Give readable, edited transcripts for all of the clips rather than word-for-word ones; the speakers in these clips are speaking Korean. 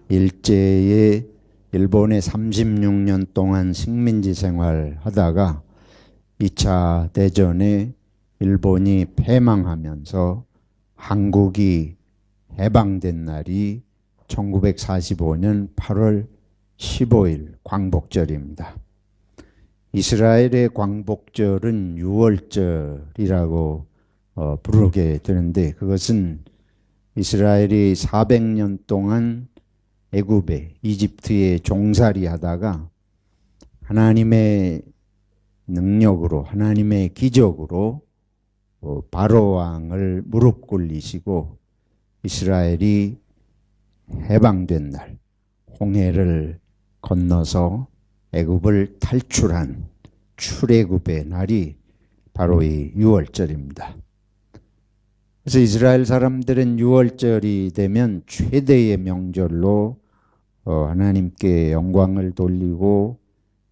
일제에 일본에 36년 동안 식민지 생활하다가 2차 대전에 일본이 패망하면서 한국이 해방된 날이 1945년 8월 15일 광복절입니다. 이스라엘의 광복절은 유월절이라고 부르게 되는데, 그것은 이스라엘이 400년 동안 애굽에 이집트에 종살이 하다가 하나님의 능력으로, 하나님의 기적으로 바로 왕을 무릎 꿇리시고 이스라엘이 해방된 날, 홍해를 건너서 애굽을 탈출한 출애굽의 날이 바로 이 유월절입니다. 그래서 이스라엘 사람들은 유월절이 되면 최대의 명절로 하나님께 영광을 돌리고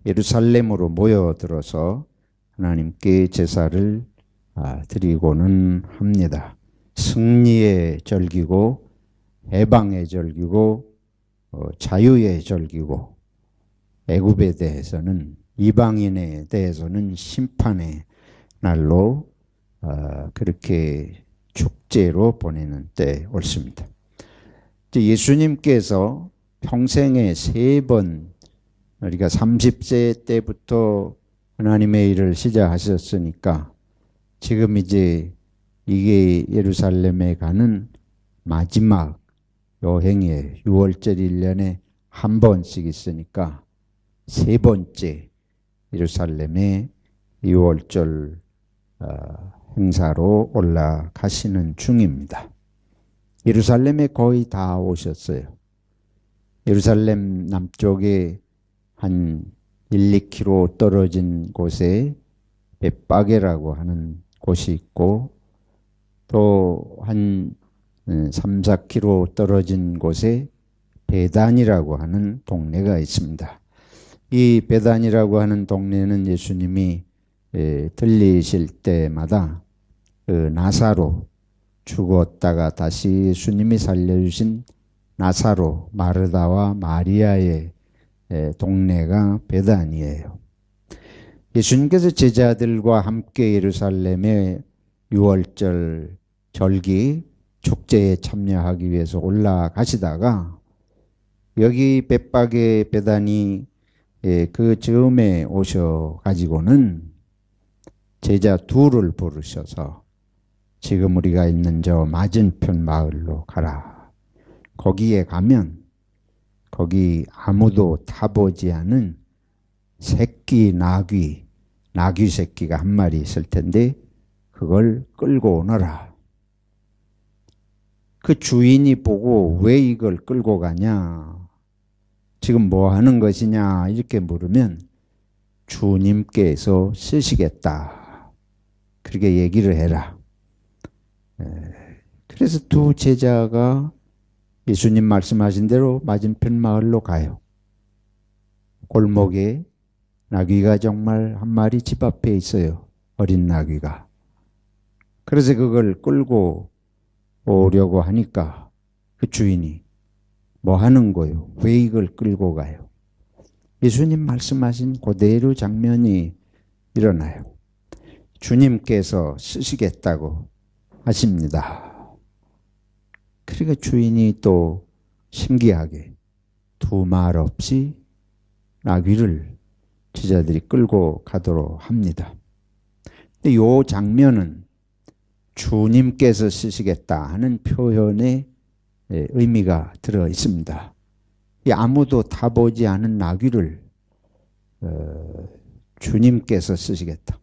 예루살렘으로 모여들어서 하나님께 제사를 드리고는 합니다. 승리의 절기고 해방의 절기고 자유의 절기고, 애굽에 대해서는, 이방인에 대해서는 심판의 날로 그렇게 축제로 보내는 때 옳습니다. 예수님께서 평생에 3번, 우리가 30세 때부터 하나님의 일을 시작하셨으니까 지금 이제 이게 예루살렘에 가는 마지막 여행이에요. 6월절 1년에 한 번씩 있으니까 3번째 예루살렘에 6월절 행사로 올라가시는 중입니다. 예루살렘에 거의 다 오셨어요. 예루살렘 남쪽에 한 1, 2km 떨어진 곳에 벳바게라고 하는 곳이 있고, 또 한 3, 4km 떨어진 곳에 베단이라고 하는 동네가 있습니다. 이 베단이라고 하는 동네는 예수님이 들리실 때마다 그 나사로, 죽었다가 다시 예수님이 살려주신 나사로, 마르다와 마리아의 동네가 베단이에요. 예수님께서 제자들과 함께 예루살렘에 6월절 절기 축제에 참여하기 위해서 올라가시다가 여기 벳바게 베단이 그 즈음에 오셔가지고는 제자 둘을 부르셔서 지금 우리가 있는 저 맞은편 마을로 가라. 거기에 가면 거기 아무도 타보지 않은 새끼 나귀 새끼가 한 마리 있을 텐데 그걸 끌고 오너라. 그 주인이 보고 왜 이걸 끌고 가냐, 지금 뭐 하는 것이냐 이렇게 물으면 주님께서 쓰시겠다, 그렇게 얘기를 해라. 그래서 두 제자가 예수님 말씀하신 대로 맞은편 마을로 가요. 골목에 나귀가 정말 한 마리 집 앞에 있어요. 어린 나귀가. 그래서 그걸 끌고 오려고 하니까 그 주인이 뭐 하는 거요? 왜 이걸 끌고 가요? 예수님 말씀하신 그대로 장면이 일어나요. 주님께서 쓰시겠다고 하십니다. 그러니까 주인이 또 신기하게 두 말 없이 나귀를 제자들이 끌고 가도록 합니다. 근데 이 장면은 주님께서 쓰시겠다 하는 표현에 의미가 들어 있습니다. 아무도 타보지 않은 나귀를 주님께서 쓰시겠다.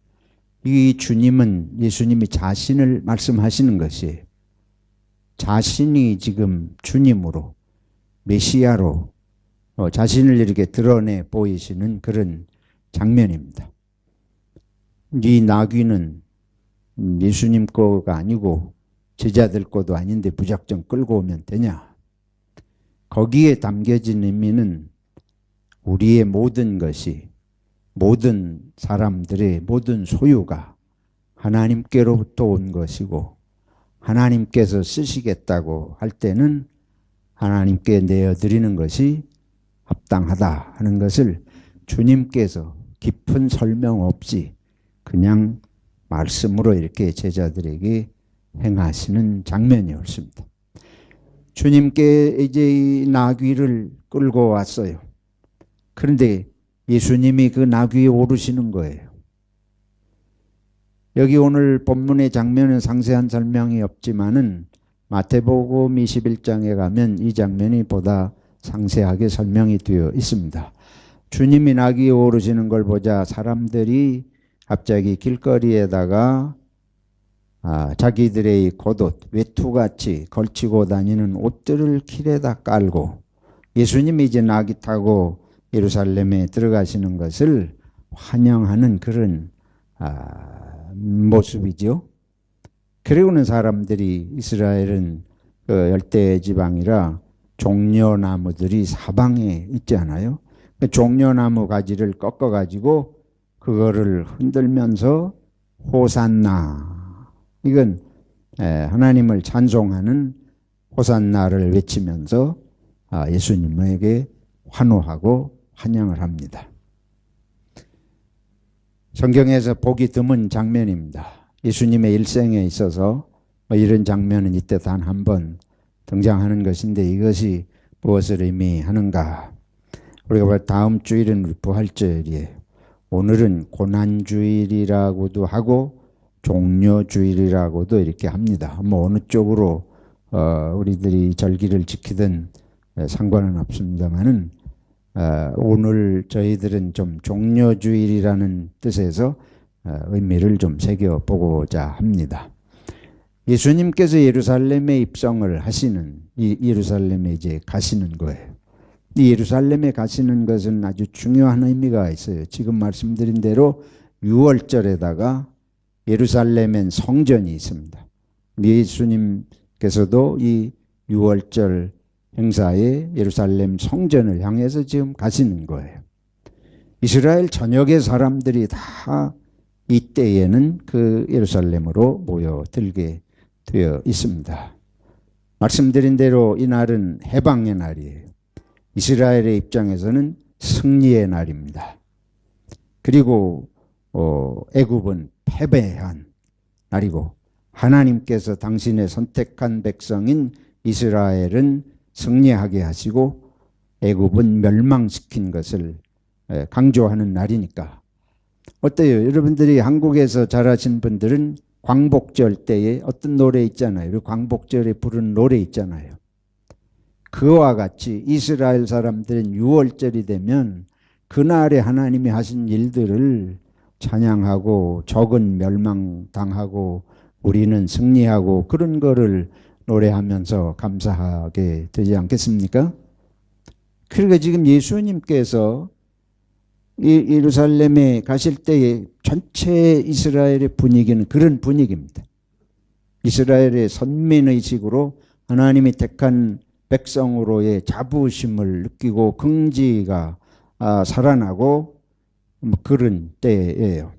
이 주님은 예수님이 자신을 말씀하시는 것이에요. 자신이 지금 주님으로, 메시아로 자신을 이렇게 드러내 보이시는 그런 장면입니다. 이 나귀는 예수님 거가 아니고 제자들 거도 아닌데 무작정 끌고 오면 되냐? 거기에 담겨진 의미는 우리의 모든 것이, 모든 사람들의 모든 소유가 하나님께로부터 온 것이고 하나님께서 쓰시겠다고 할 때는 하나님께 내어드리는 것이 합당하다 하는 것을 주님께서 깊은 설명 없이 그냥 말씀으로 이렇게 제자들에게 행하시는 장면이 옳습니다. 주님께 이제 이 나귀를 끌고 왔어요. 그런데 예수님이 그 나귀에 오르시는 거예요. 여기 오늘 본문의 장면은 상세한 설명이 없지만은 마태복음 21장에 가면 이 장면이 보다 상세하게 설명이 되어 있습니다. 주님이 나귀에 오르시는 걸 보자 사람들이 갑자기 길거리에다가 자기들의 겉옷, 외투같이 걸치고 다니는 옷들을 길에다 깔고 예수님이 이제 나귀 타고 예루살렘에 들어가시는 것을 환영하는 그런 모습이죠. 그리고는 사람들이 이스라엘은 그 열대 지방이라 종려나무들이 사방에 있잖아요. 그 종려나무 가지를 꺾어가지고 그거를 흔들면서 호산나, 이건 하나님을 찬송하는 호산나를 외치면서 예수님에게 환호하고 환영을 합니다. 성경에서 보기 드문 장면입니다. 예수님의 일생에 있어서 이런 장면은 이때 단 한 번 등장하는 것인데 이것이 무엇을 의미하는가? 우리가 다음 주일은 부활절이에요. 오늘은 고난주일이라고도 하고 종려주일이라고도 이렇게 합니다. 뭐 어느 쪽으로 우리들이 절기를 지키든 상관은 없습니다만은 오늘 저희들은 좀 종려주일이라는 뜻에서 의미를 좀 새겨보고자 합니다. 예수님께서 예루살렘에 입성을 하시는 이 예루살렘에 이제 가시는 거예요. 이 예루살렘에 가시는 것은 아주 중요한 의미가 있어요. 지금 말씀드린 대로 6월절에다가 예루살렘엔 성전이 있습니다. 예수님께서도 이 6월절 행사에 예루살렘 성전을 향해서 지금 가시는 거예요. 이스라엘 전역의 사람들이 다 이때에는 그 예루살렘으로 모여들게 되어 있습니다. 말씀드린 대로 이 날은 해방의 날이에요. 이스라엘의 입장에서는 승리의 날입니다. 그리고 애굽은 패배한 날이고 하나님께서 당신의 선택한 백성인 이스라엘은 승리하게 하시고 애굽은 멸망시킨 것을 강조하는 날이니까 어때요? 여러분들이 한국에서 자라신 분들은 광복절 때에 어떤 노래 있잖아요. 광복절에 부르는 노래 있잖아요. 그와 같이 이스라엘 사람들은 6월절이 되면 그날에 하나님이 하신 일들을 찬양하고 적은 멸망당하고 우리는 승리하고 그런 거를 노래하면서 감사하게 되지 않겠습니까? 그러니까 지금 예수님께서 예루살렘에 가실 때에 전체 이스라엘의 분위기는 그런 분위기입니다. 이스라엘의 선민의식으로 하나님이 택한 백성으로의 자부심을 느끼고 긍지가 살아나고 그런 때예요.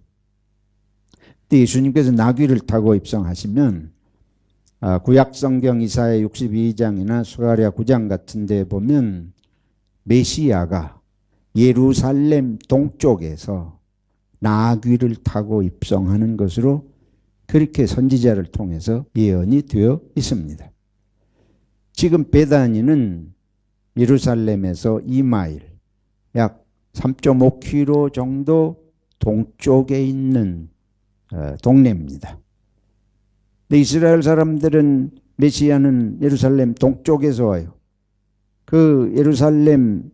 근데 예수님께서 나귀를 타고 입성하시면 구약성경 이사야 62장이나 스가랴 9장 같은 데 보면 메시아가 예루살렘 동쪽에서 나귀를 타고 입성하는 것으로 그렇게 선지자를 통해서 예언이 되어 있습니다. 지금 베다니는 예루살렘에서 2마일, 약 3.5km 정도 동쪽에 있는 동네입니다. 근데 이스라엘 사람들은 메시아는 예루살렘 동쪽에서 와요. 그 예루살렘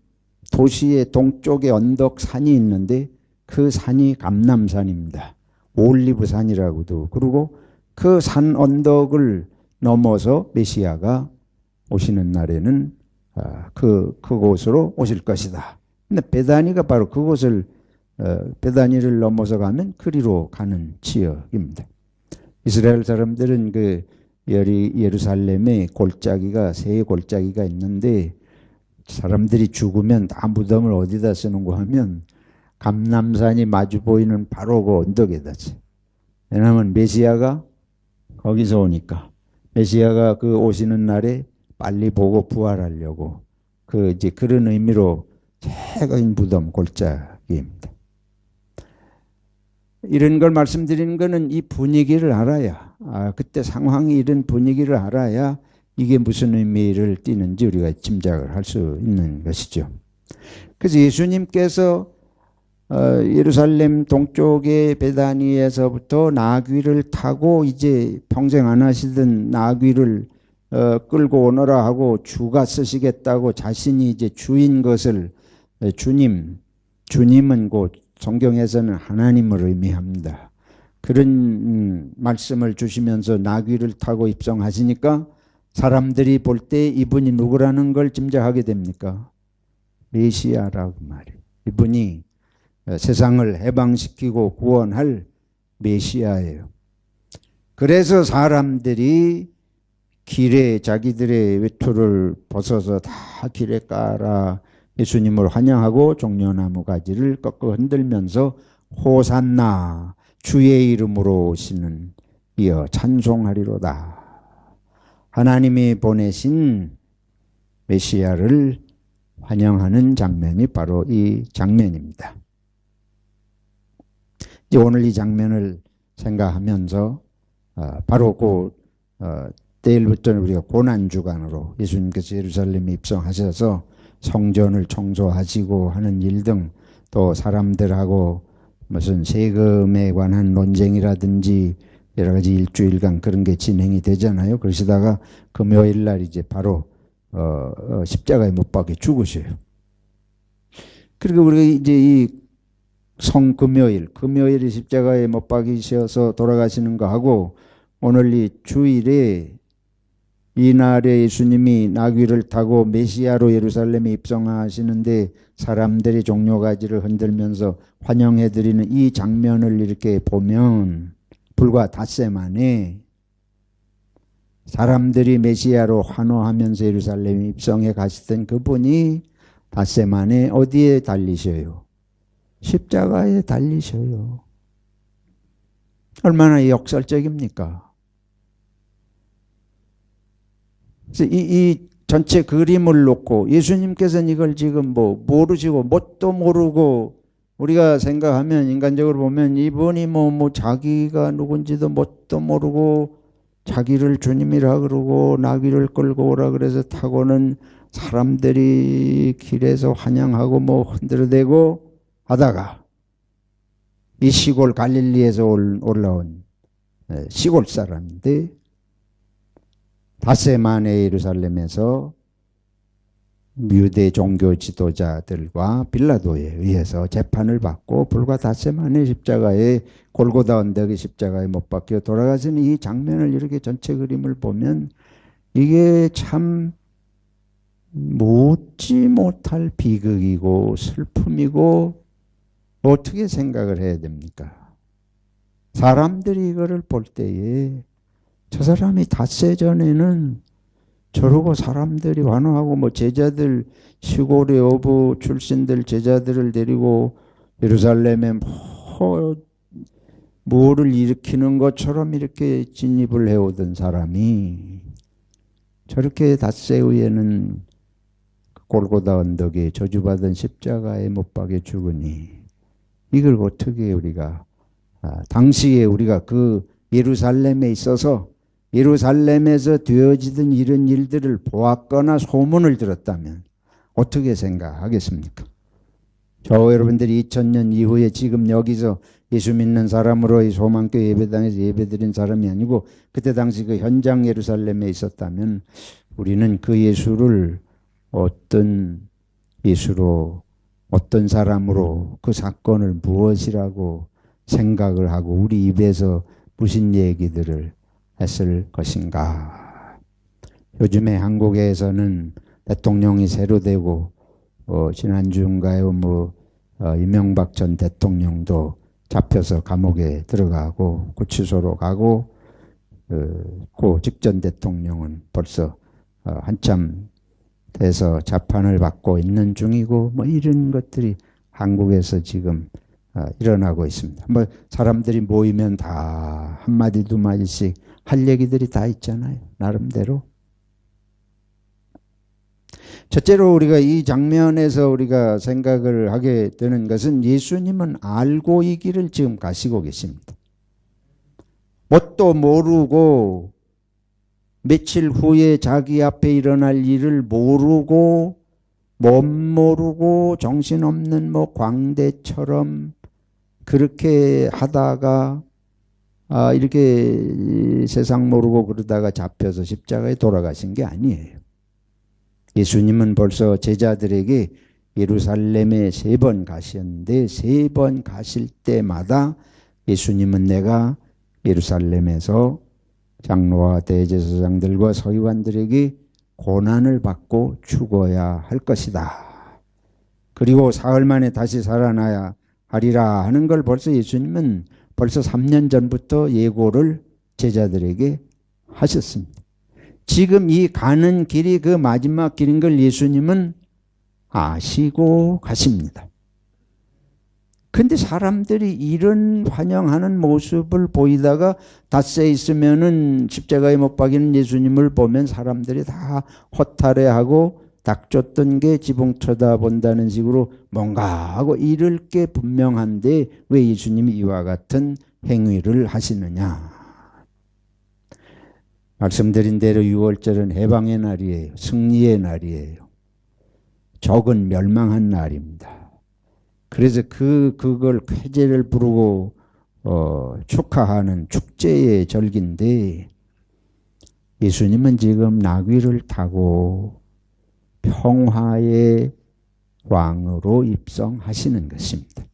도시의 동쪽에 언덕 산이 있는데 그 산이 감람산입니다. 올리브산이라고도 그러고 그 산 언덕을 넘어서 메시아가 오시는 날에는 그곳으로 오실 것이다. 근데 베다니가 바로 그곳을 베다니를 넘어서 가면 그리로 가는 지역입니다. 이스라엘 사람들은 그 예루살렘에 골짜기가 세 골짜기가 있는데 사람들이 죽으면 다 무덤을 어디다 쓰는고 하면 감람산이 마주 보이는 바로 그 언덕에다 써. 왜냐하면 메시아가 거기서 오니까 메시아가 그 오시는 날에 빨리 보고 부활하려고 이제 그런 의미로 최고인 무덤 골짜기입니다. 이런 걸 말씀드리는 거는 이 분위기를 알아야, 그때 상황이 이런 분위기를 알아야 이게 무슨 의미를 띠는지 우리가 짐작을 할 수 있는 것이죠. 그래서 예수님께서 예루살렘 동쪽의 베다니에서부터 나귀를 타고 이제 평생 안 하시던 나귀를 끌고 오너라 하고 주가 쓰시겠다고 자신이 이제 주인 것을 주님은 곧 성경에서는 하나님을 의미합니다. 그런 말씀을 주시면서 나귀를 타고 입성하시니까 사람들이 볼 때 이분이 누구라는 걸 짐작하게 됩니까? 메시아라고 말이에요. 이분이 세상을 해방시키고 구원할 메시아예요. 그래서 사람들이 길에 자기들의 외투를 벗어서 다 길에 깔아 예수님을 환영하고 종려나무 가지를 꺾어 흔들면서 호산나 주의 이름으로 오시는 이여 찬송하리로다. 하나님이 보내신 메시아를 환영하는 장면이 바로 이 장면입니다. 이제 오늘 이 장면을 생각하면서 바로 내일부터는 우리가 고난주간으로 예수님께서 예루살렘에 입성하셔서 성전을 청소하시고 하는 일 등 또 사람들하고 무슨 세금에 관한 논쟁이라든지 여러 가지 일주일간 그런 게 진행이 되잖아요. 그러시다가 금요일 날 이제 바로 십자가에 못 박혀 죽으셔요. 그리고 우리가 이제 이 금요일에 십자가에 못 박이셔서 돌아가시는 거 하고 오늘 이 주일에 이날에 예수님이 나귀를 타고 메시아로 예루살렘에 입성하시는데 사람들이 종려가지를 흔들면서 환영해드리는 이 장면을 이렇게 보면 불과 닷새 만에 사람들이 메시아로 환호하면서 예루살렘에 입성해 가시던 그분이 닷새 만에 어디에 달리셔요? 십자가에 달리셔요. 얼마나 역설적입니까? 그래서 이 전체 그림을 놓고 예수님께서는 이걸 지금 모르시고 뭣도 모르고 우리가 생각하면 인간적으로 보면 이분이 자기가 누군지도 뭣도 모르고 자기를 주님이라 그러고 나귀를 끌고 오라 그래서 타고는 사람들이 길에서 환영하고 흔들어대고 하다가 이 시골 갈릴리에서 올라온 시골 사람인데 닷새 만에 예루살렘에서 유대 종교 지도자들과 빌라도에 의해서 재판을 받고 불과 닷새 만에 십자가에 골고다 언덕의 십자가에 못 박혀 돌아가시는 이 장면을 이렇게 전체 그림을 보면 이게 참 묻지 못할 비극이고 슬픔이고 어떻게 생각을 해야 됩니까? 사람들이 이거를 볼 때에 저 사람이 닷새 전에는 저러고 사람들이 환호하고 제자들 시골의 어부 출신들 제자들을 데리고 예루살렘에 뭐를 일으키는 것처럼 이렇게 진입을 해오던 사람이 저렇게 닷새 후에는 골고다 언덕에 저주받은 십자가에 못 박여 죽으니 이걸 어떻게 우리가 당시에 우리가 그 예루살렘에 있어서 예루살렘에서 되어지던 이런 일들을 보았거나 소문을 들었다면 어떻게 생각하겠습니까? 저 여러분들이 2000년 이후에 지금 여기서 예수 믿는 사람으로 이 소망교회 예배당에서 예배드린 사람이 아니고 그때 당시 그 현장 예루살렘에 있었다면 우리는 그 예수를 어떤 예수로 어떤 사람으로 그 사건을 무엇이라고 생각을 하고 우리 입에서 무슨 얘기들을 했을 것인가. 요즘에 한국에서는 대통령이 새로 되고 지난주인가요 이명박 전 대통령도 잡혀서 감옥에 들어가고 구치소로 가고 고 직전 대통령은 벌써 한참 돼서 재판을 받고 있는 중이고 이런 것들이 한국에서 지금 일어나고 있습니다. 사람들이 모이면 다 한마디 두 마디씩 할 얘기들이 다 있잖아요. 나름대로. 첫째로 우리가 이 장면에서 우리가 생각을 하게 되는 것은 예수님은 알고 이 길을 지금 가시고 계십니다. 뭣도 모르고 며칠 후에 자기 앞에 일어날 일을 모르고 못 모르고 정신없는 광대처럼 그렇게 하다가 이렇게 세상 모르고 그러다가 잡혀서 십자가에 돌아가신 게 아니에요. 예수님은 벌써 제자들에게 예루살렘에 3번 가셨는데 3번 가실 때마다 예수님은 내가 예루살렘에서 장로와 대제사장들과 서기관들에게 고난을 받고 죽어야 할 것이다. 그리고 사흘 만에 다시 살아나야 하리라 하는 걸 벌써 예수님은 벌써 3년 전부터 예고를 제자들에게 하셨습니다. 지금 이 가는 길이 그 마지막 길인 걸 예수님은 아시고 가십니다. 근데 사람들이 이런 환영하는 모습을 보이다가 닷새 있으면은 십자가에 못 박이는 예수님을 보면 사람들이 다 허탈해하고 닥쳤던 게 지붕 쳐다본다는 식으로 뭔가 하고 이럴 게 분명한데 왜 예수님이 이와 같은 행위를 하시느냐. 말씀드린 대로 6월절은 해방의 날이에요. 승리의 날이에요. 적은 멸망한 날입니다. 그래서 그걸 쾌제를 부르고 축하하는 축제의 절기인데 예수님은 지금 나귀를 타고 평화의 왕으로 입성하시는 것입니다.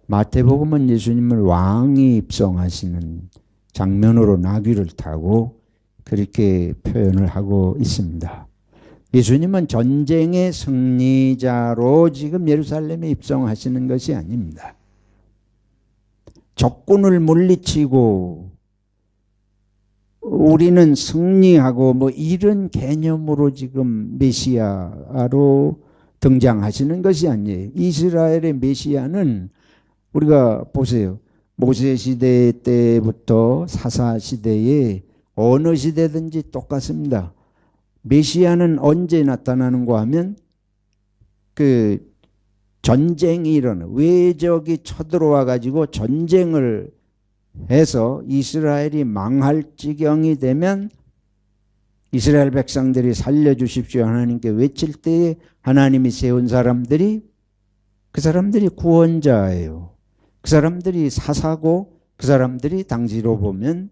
마태복음은 예수님을 왕이 입성하시는 장면으로 나귀를 타고 그렇게 표현을 하고 있습니다. 예수님은 전쟁의 승리자로 지금 예루살렘에 입성하시는 것이 아닙니다. 적군을 물리치고 우리는 승리하고 이런 개념으로 지금 메시아로 등장하시는 것이 아니에요. 이스라엘의 메시아는 우리가 보세요. 모세 시대 때부터 사사 시대에 어느 시대든지 똑같습니다. 메시아는 언제 나타나는가 하면 그 전쟁이 일어나 외적이 쳐들어와 가지고 전쟁을 해서 이스라엘이 망할 지경이 되면 이스라엘 백성들이 살려주십시오 하나님께 외칠 때에 하나님이 세운 사람들이 그 사람들이 구원자예요. 그 사람들이 사사고 그 사람들이 당시로 보면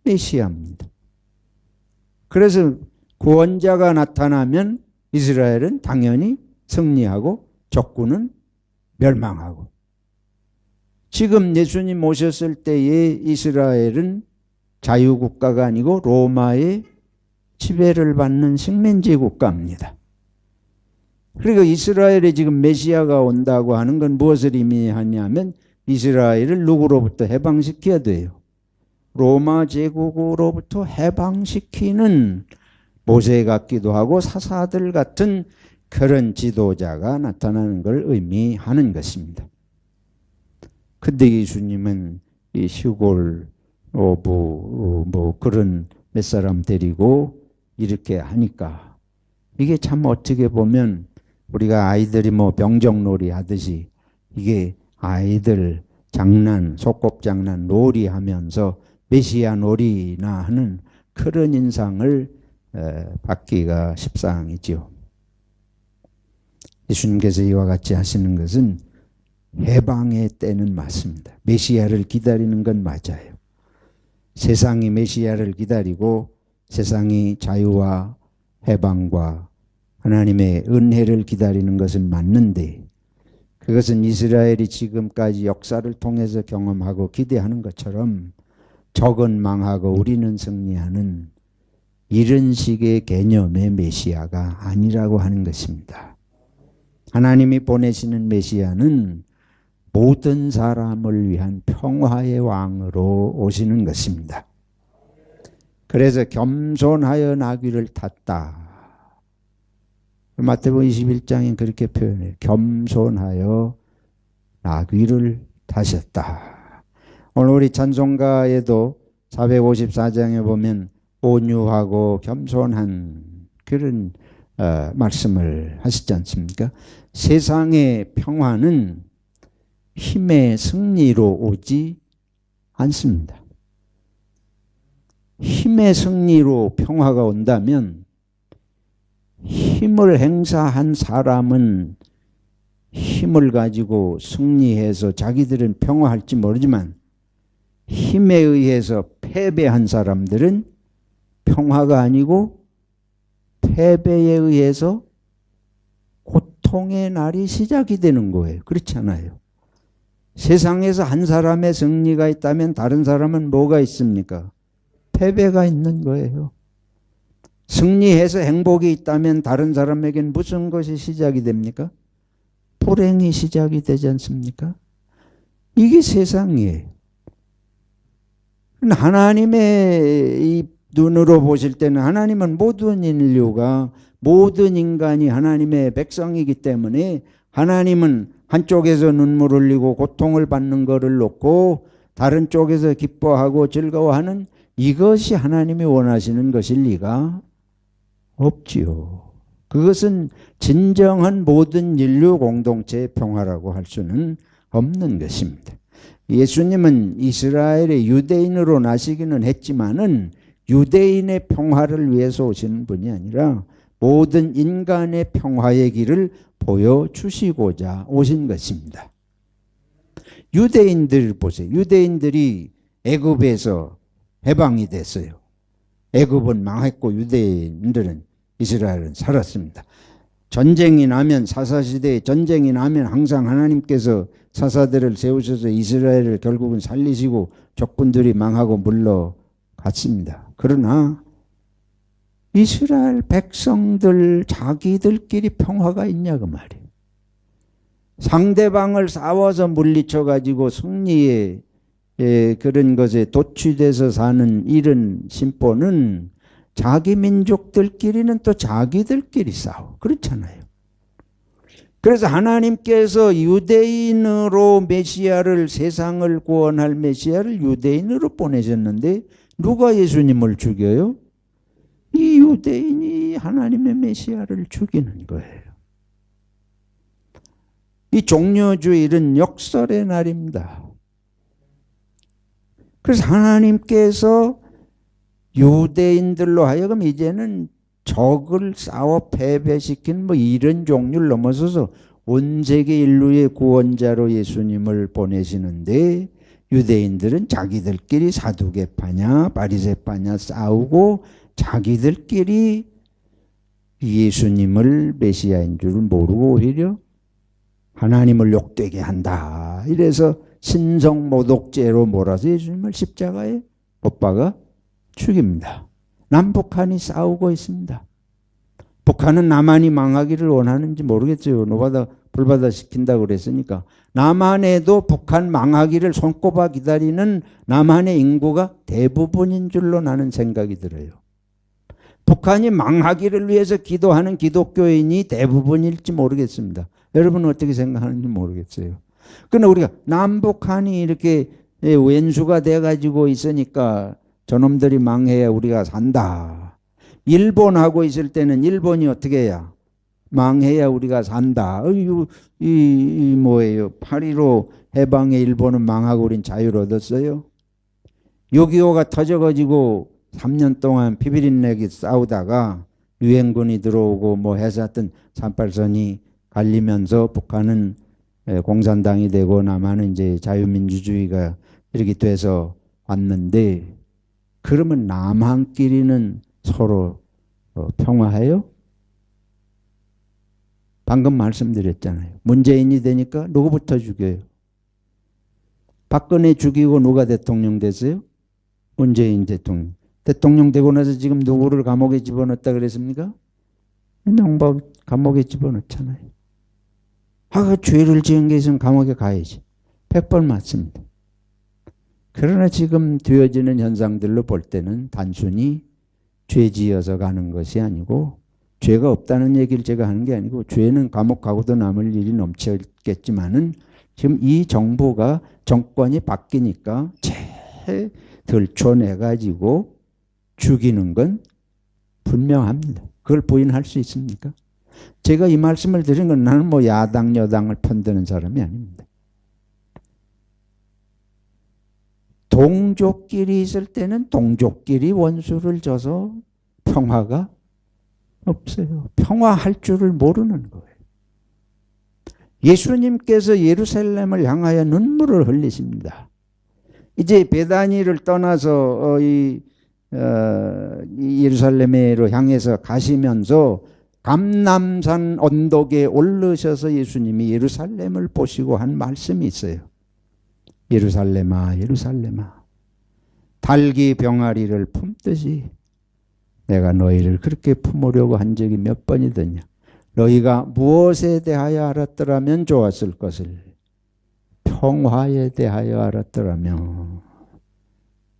메시아입니다. 그래서 구원자가 나타나면 이스라엘은 당연히 승리하고 적군은 멸망하고 지금 예수님 오셨을 때의 이스라엘은 자유국가가 아니고 로마의 지배를 받는 식민지 국가입니다. 그리고 이스라엘에 지금 메시아가 온다고 하는 건 무엇을 의미하냐면 이스라엘을 누구로부터 해방시켜야 돼요. 로마 제국으로부터 해방시키는 모세 같기도 하고 사사들 같은 그런 지도자가 나타나는 걸 의미하는 것입니다. 근데 예수님은 이 시골 그런 몇 사람 데리고 이렇게 하니까 이게 참 어떻게 보면 우리가 아이들이 병정놀이 하듯이 이게 아이들 장난, 소꿉장난 놀이 하면서 메시아 놀이나 하는 그런 인상을 받기가 십상이지요. 예수님께서 이와 같이 하시는 것은 해방의 때는 맞습니다. 메시아를 기다리는 건 맞아요. 세상이 메시아를 기다리고 세상이 자유와 해방과 하나님의 은혜를 기다리는 것은 맞는데 그것은 이스라엘이 지금까지 역사를 통해서 경험하고 기대하는 것처럼 적은 망하고 우리는 승리하는 이런 식의 개념의 메시아가 아니라고 하는 것입니다. 하나님이 보내시는 메시아는 모든 사람을 위한 평화의 왕으로 오시는 것입니다. 그래서 겸손하여 나귀를 탔다. 마태복음 21장에 그렇게 표현해요. 겸손하여 나귀를 타셨다. 오늘 우리 찬송가에도 454장에 보면 온유하고 겸손한 그런 말씀을 하시지 않습니까? 세상의 평화는 힘의 승리로 오지 않습니다. 힘의 승리로 평화가 온다면 힘을 행사한 사람은 힘을 가지고 승리해서 자기들은 평화할지 모르지만 힘에 의해서 패배한 사람들은 평화가 아니고 패배에 의해서 고통의 날이 시작이 되는 거예요. 그렇지 않아요? 세상에서 한 사람의 승리가 있다면 다른 사람은 뭐가 있습니까? 패배가 있는 거예요. 승리해서 행복이 있다면 다른 사람에겐 무슨 것이 시작이 됩니까? 불행이 시작이 되지 않습니까? 이게 세상이에요. 하나님의 이 눈으로 보실 때는 하나님은 모든 인류가 모든 인간이 하나님의 백성이기 때문에 하나님은 한쪽에서 눈물 흘리고 고통을 받는 것을 놓고 다른 쪽에서 기뻐하고 즐거워하는 이것이 하나님이 원하시는 것일 리가 없지요. 그것은 진정한 모든 인류 공동체의 평화라고 할 수는 없는 것입니다. 예수님은 이스라엘의 유대인으로 나시기는 했지만은 유대인의 평화를 위해서 오시는 분이 아니라 모든 인간의 평화의 길을 보여주시고자 오신 것입니다. 유대인들 보세요. 유대인들이 애굽에서 해방이 됐어요. 애굽은 망했고 유대인들은 이스라엘은 살았습니다. 전쟁이 나면 사사시대에 전쟁이 나면 항상 하나님께서 사사들을 세우셔서 이스라엘을 결국은 살리시고 적군들이 망하고 물러갔습니다. 그러나 이스라엘 백성들 자기들끼리 평화가 있냐 그 말이에요. 상대방을 싸워서 물리쳐 가지고 승리에 그런 것에 도취돼서 사는 이런 심보는 자기 민족들끼리는 또 자기들끼리 싸워. 그렇잖아요. 그래서 하나님께서 유대인으로 메시아를 세상을 구원할 메시아를 유대인으로 보내셨는데 누가 예수님을 죽여요? 이 유대인이 하나님의 메시아를 죽이는 거예요. 이 종려주일은 역설의 날입니다. 그래서 하나님께서 유대인들로 하여금 이제는 적을 싸워 패배시킨 뭐 이런 종류를 넘어서서 온 세계 인류의 구원자로 예수님을 보내시는데 유대인들은 자기들끼리 사두개파냐 바리새파냐 싸우고 자기들끼리 예수님을 메시아인 줄을 모르고 오히려 하나님을 욕되게 한다. 이래서 신성모독죄로 몰아서 예수님을 십자가에 못 박아 죽입니다. 남북한이 싸우고 있습니다. 북한은 남한이 망하기를 원하는지 모르겠어요. 노바다 불바다 시킨다고 그랬으니까. 남한에도 북한 망하기를 손꼽아 기다리는 남한의 인구가 대부분인 줄로 나는 생각이 들어요. 북한이 망하기를 위해서 기도하는 기독교인이 대부분일지 모르겠습니다. 여러분은 어떻게 생각하는지 모르겠어요. 그러나 우리가 남북한이 이렇게 왼수가 돼가지고 있으니까 저놈들이 망해야 우리가 산다. 일본하고 있을 때는 일본이 어떻게 해야? 망해야 우리가 산다. 이 뭐예요? 8.15 해방에 일본은 망하고 우린 자유를 얻었어요. 6.25가 터져가지고 3년 동안 피비린내기 싸우다가 유엔군이 들어오고 뭐 해서 하여튼 38선이 갈리면서 북한은 공산당이 되고 남한은 이제 자유민주주의가 이렇게 돼서 왔는데 그러면 남한끼리는 서로 평화해요? 방금 말씀드렸잖아요. 문재인이 되니까 누구부터 죽여요? 박근혜 죽이고 누가 대통령 됐어요? 문재인 대통령. 대통령 되고 나서 지금 누구를 감옥에 집어넣었다 그랬습니까? 명박 감옥에 집어넣잖아요. 죄를 지은 게 있으면 감옥에 가야지. 100번 맞습니다. 그러나 지금 되어지는 현상들로 볼 때는 단순히 죄 지어서 가는 것이 아니고 죄가 없다는 얘기를 제가 하는 게 아니고 죄는 감옥 가고도 남을 일이 넘치겠지만은 지금 이 정부가 정권이 바뀌니까 들춰내가지고 죽이는 건 분명합니다. 그걸 부인할 수 있습니까? 제가 이 말씀을 드린 건 나는 뭐 야당 여당을 편드는 사람이 아닙니다. 동족끼리 있을 때는 동족끼리 원수를 져서 평화가 없어요. 평화할 줄을 모르는 거예요. 예수님께서 예루살렘을 향하여 눈물을 흘리십니다. 이제 베다니를 떠나서 예루살렘으로 향해서 가시면서 감람산 언덕에 오르셔서 예수님이 예루살렘을 보시고 한 말씀이 있어요. 예루살렘아 예루살렘아 닭이 병아리를 품듯이 내가 너희를 그렇게 품으려고 한 적이 몇 번이더냐. 너희가 무엇에 대하여 알았더라면 좋았을 것을 평화에 대하여 알았더라면.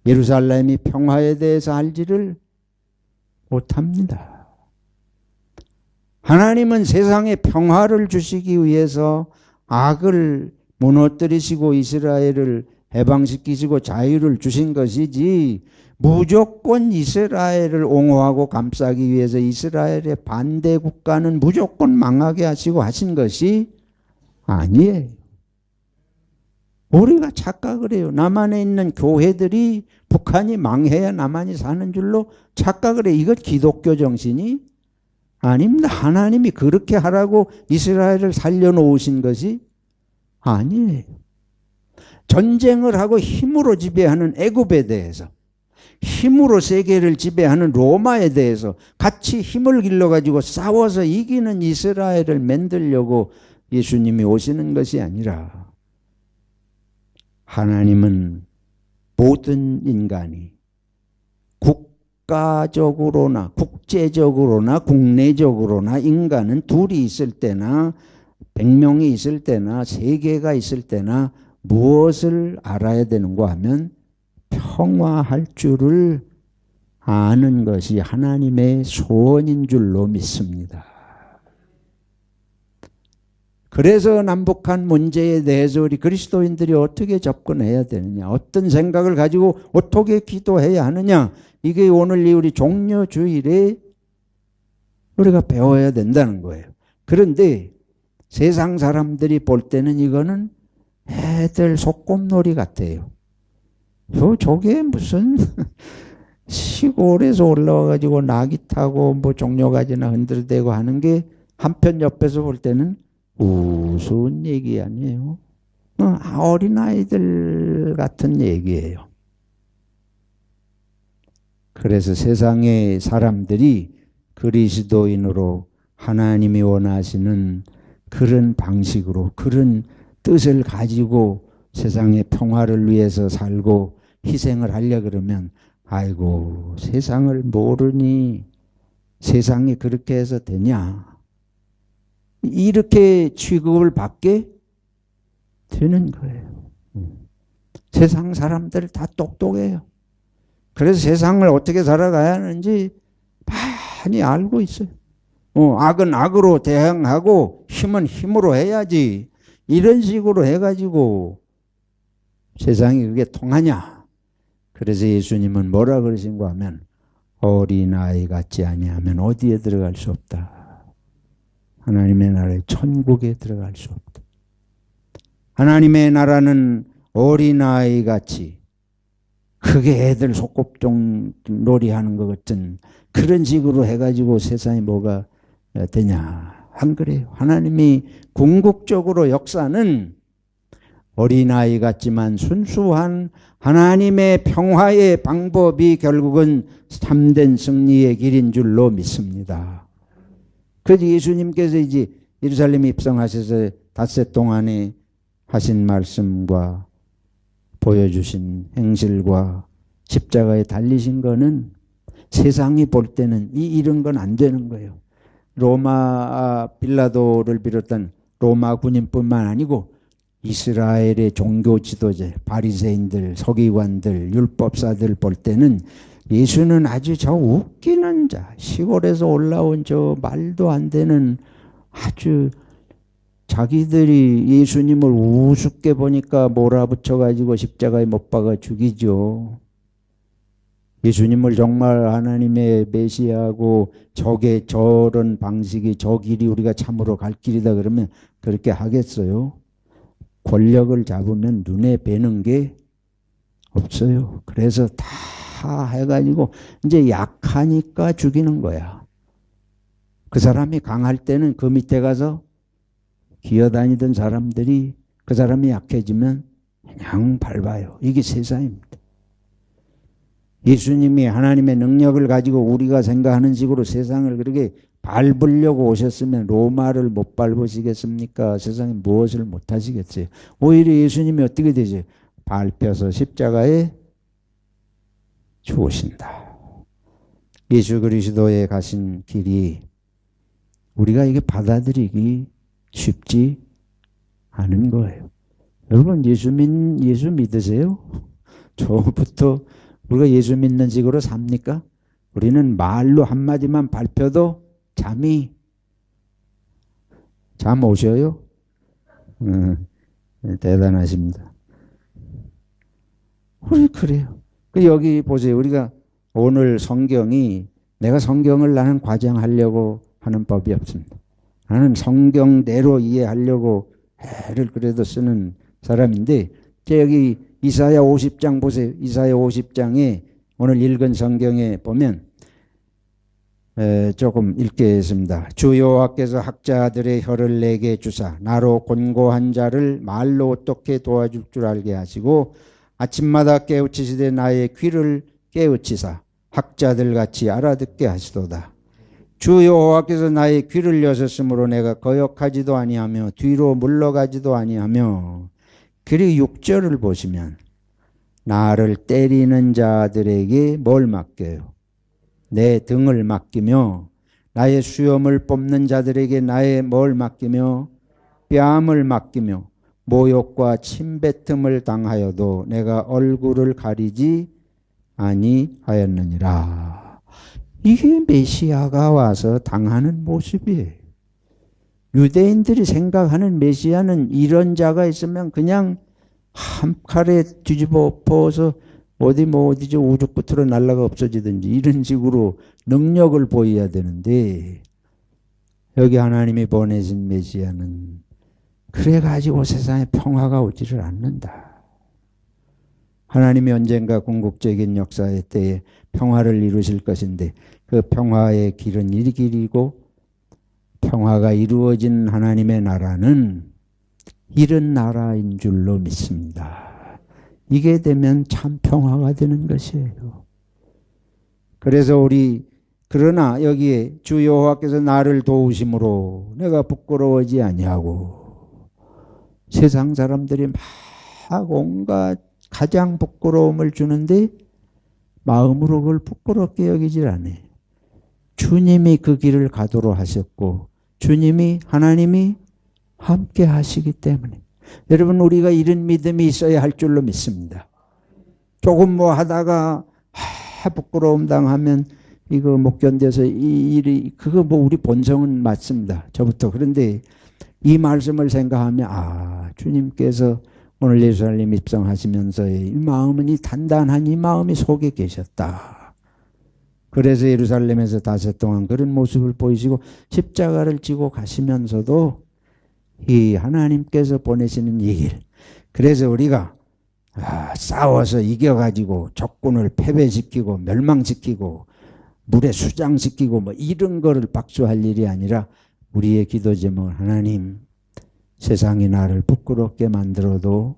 예루살렘이 평화에 대해서 알지를 못합니다. 하나님은 세상에 평화를 주시기 위해서 악을 무너뜨리시고 이스라엘을 해방시키시고 자유를 주신 것이지 무조건 이스라엘을 옹호하고 감싸기 위해서 이스라엘의 반대 국가는 무조건 망하게 하시고 하신 것이 아니에요. 우리가 착각을 해요. 남한에 있는 교회들이 북한이 망해야 남한이 사는 줄로 착각을 해요. 이것 기독교 정신이 아닙니다. 하나님이 그렇게 하라고 이스라엘을 살려놓으신 것이 아니에요. 전쟁을 하고 힘으로 지배하는 애굽에 대해서, 힘으로 세계를 지배하는 로마에 대해서 같이 힘을 길러가지고 싸워서 이기는 이스라엘을 만들려고 예수님이 오시는 것이 아니라 하나님은 모든 인간이 국가적으로나 국제적으로나 국내적으로나 인간은 둘이 있을 때나 100명이 있을 때나 세계가 있을 때나 무엇을 알아야 되는가 하면 평화할 줄을 아는 것이 하나님의 소원인 줄로 믿습니다. 그래서 남북한 문제에 대해서 우리 그리스도인들이 어떻게 접근해야 되느냐, 어떤 생각을 가지고 어떻게 기도해야 하느냐, 이게 오늘 우리 종려주일에 우리가 배워야 된다는 거예요. 그런데 세상 사람들이 볼 때는 이거는 애들 소꿉놀이 같아요. 저게 무슨 시골에서 올라와가지고 나귀 타고 뭐 종려가지나 흔들대고 하는 게 한편 옆에서 볼 때는 우스운 얘기 아니에요. 어린아이들 같은 얘기예요. 그래서 세상의 사람들이 그리스도인으로 하나님이 원하시는 그런 방식으로 그런 뜻을 가지고 세상의 평화를 위해서 살고 희생을 하려 그러면 아이고 세상을 모르니 세상이 그렇게 해서 되냐, 이렇게 취급을 받게 되는 거예요. 세상 사람들 다 똑똑해요. 그래서 세상을 어떻게 살아가야 하는지 많이 알고 있어요. 악은 악으로 대항하고 힘은 힘으로 해야지, 이런 식으로 해가지고 세상이 그게 통하냐. 그래서 예수님은 뭐라 그러신가 하면 어린아이 같지 아니하면 어디에 들어갈 수 없다. 하나님의 나라에 천국에 들어갈 수 없다. 하나님의 나라는 어린아이 같이 그게 애들 소꿉종 놀이하는 것 같은 그런 식으로 해가지고 세상에 뭐가 되냐. 안 그래요. 하나님이 궁극적으로 역사는 어린아이 같지만 순수한 하나님의 평화의 방법이 결국은 참된 승리의 길인 줄로 믿습니다. 그래서 예수님께서 이제 예루살렘에 입성하셔서 닷새 동안에 하신 말씀과 보여주신 행실과 십자가에 달리신 거는 세상이 볼 때는 이런 건 안 되는 거예요. 로마 빌라도를 비롯한 로마 군인뿐만 아니고 이스라엘의 종교 지도자, 바리새인들, 서기관들, 율법사들 볼 때는 예수는 아주 저 웃기는 자, 시골에서 올라온 저 말도 안 되는 아주 자기들이 예수님을 우습게 보니까 몰아붙여가지고 십자가에 못 박아 죽이죠. 예수님을 정말 하나님의 메시아고 저런 방식이 저 길이 우리가 참으로 갈 길이다 그러면 그렇게 하겠어요? 권력을 잡으면 눈에 뵈는 게 없어요. 그래서 다 해가지고 이제 약하니까 죽이는 거야. 그 사람이 강할 때는 그 밑에 가서 기어다니던 사람들이 그 사람이 약해지면 그냥 밟아요. 이게 세상입니다. 예수님이 하나님의 능력을 가지고 우리가 생각하는 식으로 세상을 그렇게 밟으려고 오셨으면 로마를 못 밟으시겠습니까? 세상에 무엇을 못 하시겠어요? 오히려 예수님이 어떻게 되죠? 밟혀서 십자가에 죽으신다. 예수 그리스도에 가신 길이 우리가 이게 받아들이기 쉽지 않은 거예요. 여러분 예수 믿으세요? 처음부터 우리가 예수 믿는 식으로 삽니까? 우리는 말로 한마디만 밟혀도 잠 오셔요? 대단하십니다. 우리 그래요. 여기 보세요. 우리가 오늘 성경이 내가 성경을 나는 과장하려고 하는 법이 없습니다. 나는 성경대로 이해하려고 애를 그래도 쓰는 사람인데 여기 이사야 50장 보세요. 이사야 50장에 오늘 읽은 성경에 보면 조금 읽겠습니다. 주 여호와께서 학자들의 혀를 내게 주사 나로 곤고한 자를 말로 어떻게 도와줄 줄 알게 하시고 아침마다 깨우치시되 나의 귀를 깨우치사 학자들같이 알아듣게 하시도다. 주 여호와께서 나의 귀를 여셨으므로 내가 거역하지도 아니하며 뒤로 물러가지도 아니하며. 그리고 6절을 보시면 나를 때리는 자들에게 뭘 맡겨요? 내 등을 맡기며 나의 수염을 뽑는 자들에게 나의 뭘 맡기며 뺨을 맡기며 모욕과 침뱉음을 당하여도 내가 얼굴을 가리지 아니하였느니라. 이게 메시아가 와서 당하는 모습이에요. 유대인들이 생각하는 메시아는 이런 자가 있으면 그냥 한 칼에 뒤집어 엎어서 어디죠 우주 끝으로 날아가 없어지든지 이런 식으로 능력을 보여야 되는데 여기 하나님이 보내신 메시아는 그래가지고 세상에 평화가 오지를 않는다. 하나님이 언젠가 궁극적인 역사의 때에 평화를 이루실 것인데 그 평화의 길은 이 길이고 평화가 이루어진 하나님의 나라는 이런 나라인 줄로 믿습니다. 이게 되면 참 평화가 되는 것이에요. 그래서 그러나 여기에 주 여호와께서 나를 도우심으로 내가 부끄러워하지 아니하고 세상 사람들이 막 온갖 가장 부끄러움을 주는데 마음으로 그걸 부끄럽게 여기질 않아요. 주님이 그 길을 가도록 하셨고 하나님이 함께 하시기 때문에 여러분 우리가 이런 믿음이 있어야 할 줄로 믿습니다. 조금 뭐 하다가 부끄러움 당하면 이거 못 견뎌서 이 일이 그거 뭐 우리 본성은 맞습니다. 저부터. 그런데 이 말씀을 생각하면 주님께서 오늘 예루살렘 입성하시면서의 이 마음은 이 단단한 이 마음이 속에 계셨다. 그래서 예루살렘에서 닷새 동안 그런 모습을 보이시고 십자가를 지고 가시면서도 이 하나님께서 보내시는 이 길. 그래서 우리가 싸워서 이겨가지고 적군을 패배시키고 멸망시키고 물에 수장시키고 뭐 이런 거를 박수할 일이 아니라 우리의 기도 제목은 하나님 세상이 나를 부끄럽게 만들어도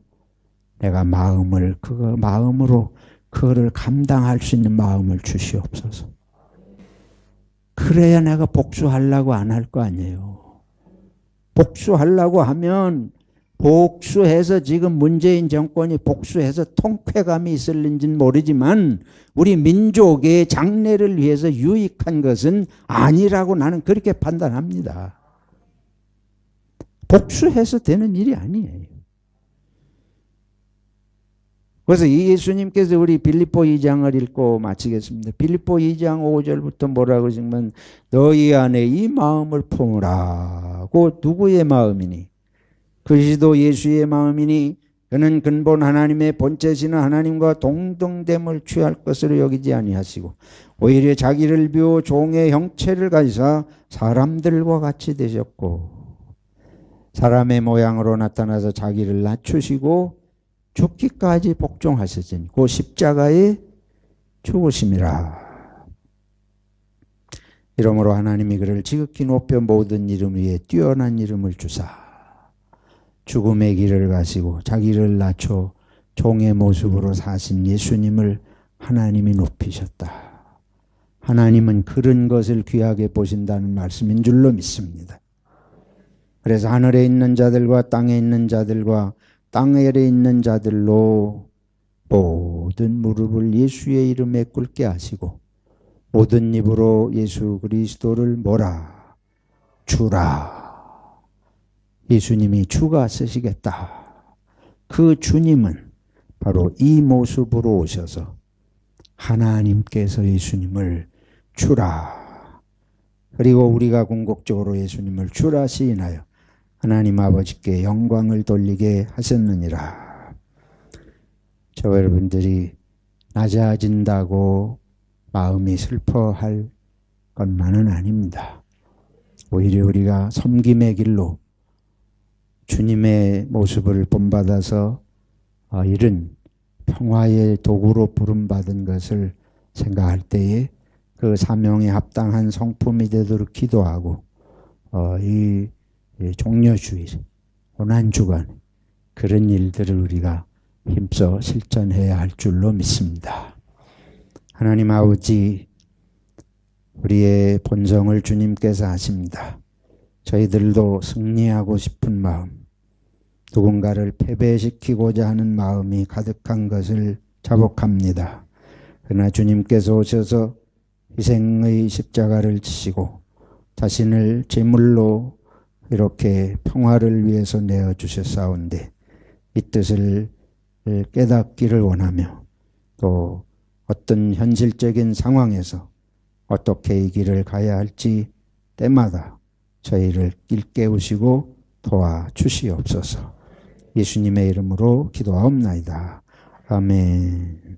내가 마음으로 그거를 감당할 수 있는 마음을 주시옵소서. 그래야 내가 복수하려고 안 할 거 아니에요. 복수하려고 하면 복수해서 지금 문재인 정권이 복수해서 통쾌감이 있을는지는 모르지만 우리 민족의 장래를 위해서 유익한 것은 아니라고 나는 그렇게 판단합니다. 복수해서 되는 일이 아니에요. 그래서 예수님께서 우리 빌립보 2장을 읽고 마치겠습니다. 빌립보 2장 5절부터 뭐라고 하시면 너희 안에 이 마음을 품으라고. 누구의 마음이니? 그리스도 예수의 마음이니 그는 근본 하나님의 본체시는 하나님과 동등됨을 취할 것으로 여기지 아니하시고 오히려 자기를 비워 종의 형체를 가지사 사람들과 같이 되셨고 사람의 모양으로 나타나서 자기를 낮추시고 죽기까지 복종하셨으니 그 십자가에 죽으심이라. 이러므로 하나님이 그를 지극히 높여 모든 이름 위에 뛰어난 이름을 주사 죽음의 길을 가시고 자기를 낮춰 종의 모습으로 사신 예수님을 하나님이 높이셨다. 하나님은 그런 것을 귀하게 보신다는 말씀인 줄로 믿습니다. 그래서 하늘에 있는 자들과 땅에 있는 자들과 땅 아래에 있는 자들로 모든 무릎을 예수의 이름에 꿇게 하시고 모든 입으로 예수 그리스도를 뭐라? 주라. 예수님이 주가 쓰시겠다. 그 주님은 바로 이 모습으로 오셔서 하나님께서 예수님을 주라. 그리고 우리가 궁극적으로 예수님을 주라 시인하여 하나님 아버지께 영광을 돌리게 하셨느니라. 저와 여러분들이 낮아진다고 마음이 슬퍼할 것만은 아닙니다. 오히려 우리가 섬김의 길로 주님의 모습을 본받아서 이런 평화의 도구로 부름받은 것을 생각할 때에 그 사명에 합당한 성품이 되도록 기도하고 이 종려주일, 고난주간 그런 일들을 우리가 힘써 실천해야 할 줄로 믿습니다. 하나님 아버지, 우리의 본성을 주님께서 아십니다. 저희들도 승리하고 싶은 마음, 누군가를 패배시키고자 하는 마음이 가득한 것을 자복합니다. 그러나 주님께서 오셔서 희생의 십자가를 지시고 자신을 제물로 이렇게 평화를 위해서 내어주셨사온데 이 뜻을 깨닫기를 원하며 또 어떤 현실적인 상황에서 어떻게 이 길을 가야 할지 때마다 저희를 일깨우시고 도와주시옵소서. 예수님의 이름으로 기도하옵나이다. 아멘.